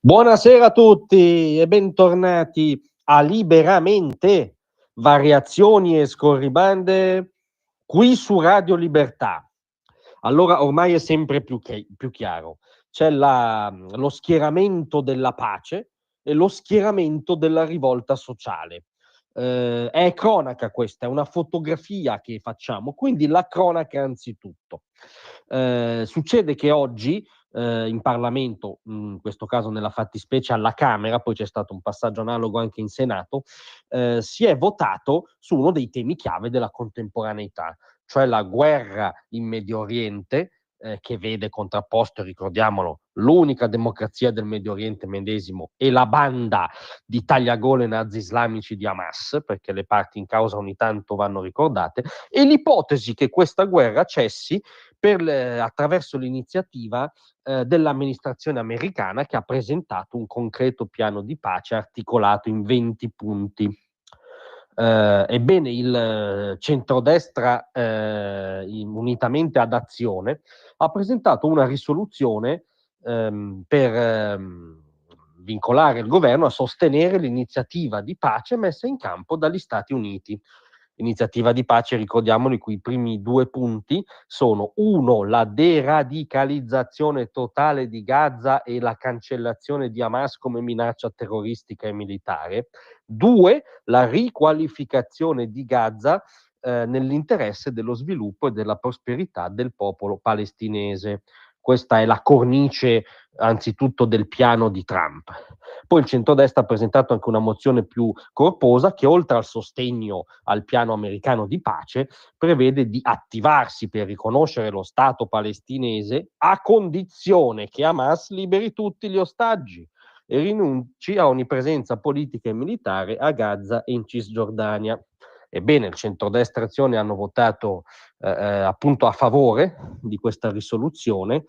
Buonasera a tutti e bentornati a Liberamente, variazioni e scorribande qui su Radio Libertà. Allora ormai è sempre più chiaro, c'è lo schieramento della pace e lo schieramento della rivolta sociale. È cronaca questa, è una fotografia che facciamo, quindi la cronaca anzitutto. Succede che oggi in Parlamento, in questo caso nella fattispecie alla Camera, poi c'è stato un passaggio analogo anche in Senato, si è votato su uno dei temi chiave della contemporaneità, cioè la guerra in Medio Oriente, che vede contrapposto, ricordiamolo, l'unica democrazia del Medio Oriente medesimo e la banda di tagliagole nazi islamici di Hamas, perché le parti in causa ogni tanto vanno ricordate, e l'ipotesi che questa guerra cessi attraverso l'iniziativa dell'amministrazione americana, che ha presentato un concreto piano di pace articolato in 20 punti. Ebbene, il centrodestra, unitamente ad Azione, ha presentato una risoluzione per vincolare il governo a sostenere l'iniziativa di pace messa in campo dagli Stati Uniti. Iniziativa di pace, ricordiamolo, i cui primi due punti sono: uno, la deradicalizzazione totale di Gaza e la cancellazione di Hamas come minaccia terroristica e militare; due, la riqualificazione di Gaza nell'interesse dello sviluppo e della prosperità del popolo palestinese. Questa è la cornice anzitutto del piano di Trump. Poi il centrodestra ha presentato anche una mozione più corposa che, oltre al sostegno al piano americano di pace, prevede di attivarsi per riconoscere lo Stato palestinese a condizione che Hamas liberi tutti gli ostaggi e rinunci a ogni presenza politica e militare a Gaza e in Cisgiordania. Ebbene, il centrodestra e Azione hanno votato appunto a favore di questa risoluzione.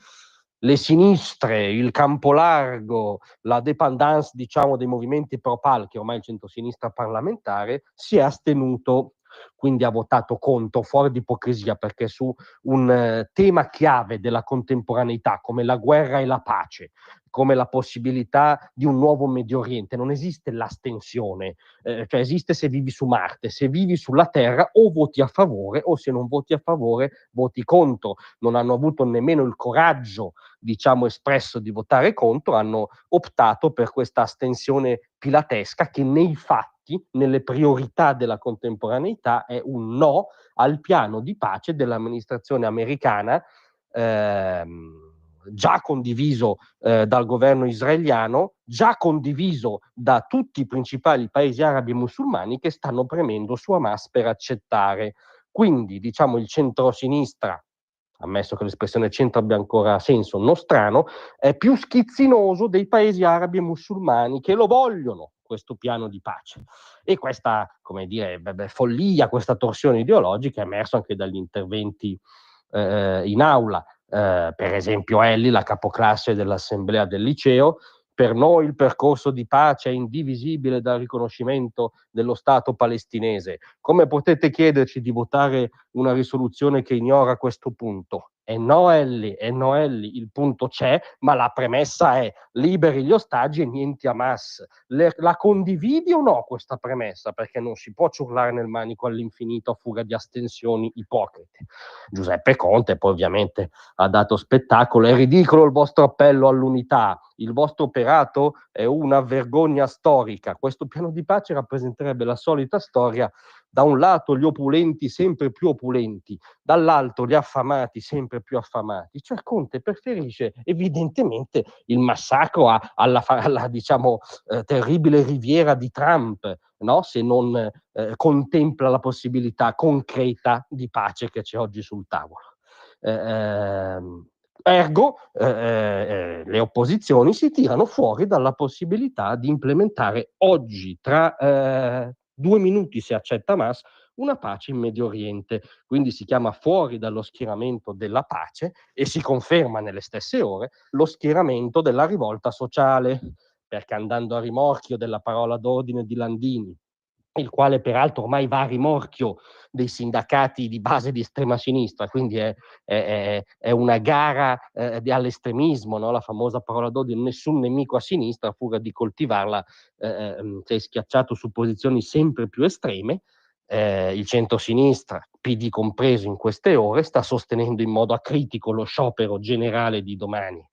Le sinistre, il campo largo, la dépendance, diciamo, dei movimenti pro-pal, che ormai è il centrosinistra parlamentare, si è astenuto, quindi ha votato contro, fuori di ipocrisia, perché su un tema chiave della contemporaneità come la guerra e la pace, come la possibilità di un nuovo Medio Oriente, non esiste l'astensione, cioè esiste se vivi su Marte. Se vivi sulla Terra o voti a favore, o se non voti a favore voti contro. Non hanno avuto nemmeno il coraggio, diciamo, espresso di votare contro, hanno optato per questa astensione pilatesca che nei fatti, nelle priorità della contemporaneità, è un no al piano di pace dell'amministrazione americana, già condiviso dal governo israeliano, già condiviso da tutti i principali paesi arabi e musulmani che stanno premendo su Hamas per accettare. Quindi, diciamo, il centrosinistra, ammesso che l'espressione centro abbia ancora senso nostrano, è più schizzinoso dei paesi arabi e musulmani che lo vogliono questo piano di pace. E questa, come dire, follia, questa torsione ideologica è emersa anche dagli interventi in aula. Per esempio Elli, la capoclasse dell'assemblea del liceo: per noi il percorso di pace è indivisibile dal riconoscimento dello Stato palestinese. Come potete chiederci di votare una risoluzione che ignora questo punto? E no Elli, il punto c'è, ma la premessa è: liberi gli ostaggi e niente Hamas. La condividi o no questa premessa? Perché non si può ciurlare nel manico all'infinito a fuga di astensioni ipocrite. Giuseppe Conte poi ovviamente ha dato spettacolo: è ridicolo il vostro appello all'unità, il vostro operato è una vergogna storica. Questo piano di pace rappresenterebbe la solita storia: da un lato gli opulenti sempre più opulenti, dall'altro gli affamati sempre più affamati. Cioè Conte preferisce evidentemente il massacro alla diciamo terribile riviera di Trump, no? Se non contempla la possibilità concreta di pace che c'è oggi sul tavolo. Ergo, le opposizioni si tirano fuori dalla possibilità di implementare oggi, tra 2 minuti, se accetta Hamas, una pace in Medio Oriente. Quindi si chiama fuori dallo schieramento della pace e si conferma nelle stesse ore lo schieramento della rivolta sociale, perché, andando a rimorchio della parola d'ordine di Landini, il quale peraltro ormai va a rimorchio dei sindacati di base di estrema sinistra, quindi è una gara all'estremismo, no? La famosa parola d'odio, nessun nemico a sinistra, a furia di coltivarla, sei schiacciato su posizioni sempre più estreme. Il centro-sinistra, PD compreso in queste ore, sta sostenendo in modo acritico lo sciopero generale di domani,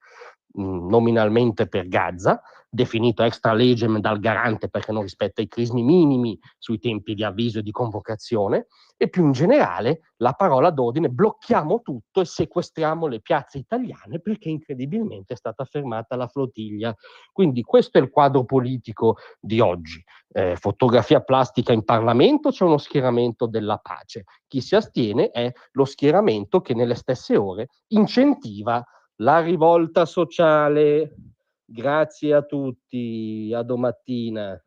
nominalmente per Gaza, definito extra legem dal garante perché non rispetta i crismi minimi sui tempi di avviso e di convocazione, e più in generale la parola d'ordine: blocchiamo tutto e sequestriamo le piazze italiane perché incredibilmente è stata fermata la flottiglia. Quindi questo è il quadro politico di oggi. Fotografia plastica in Parlamento, c'è uno schieramento della pace. Chi si astiene è lo schieramento che nelle stesse ore incentiva la rivolta sociale. Grazie a tutti, a domattina.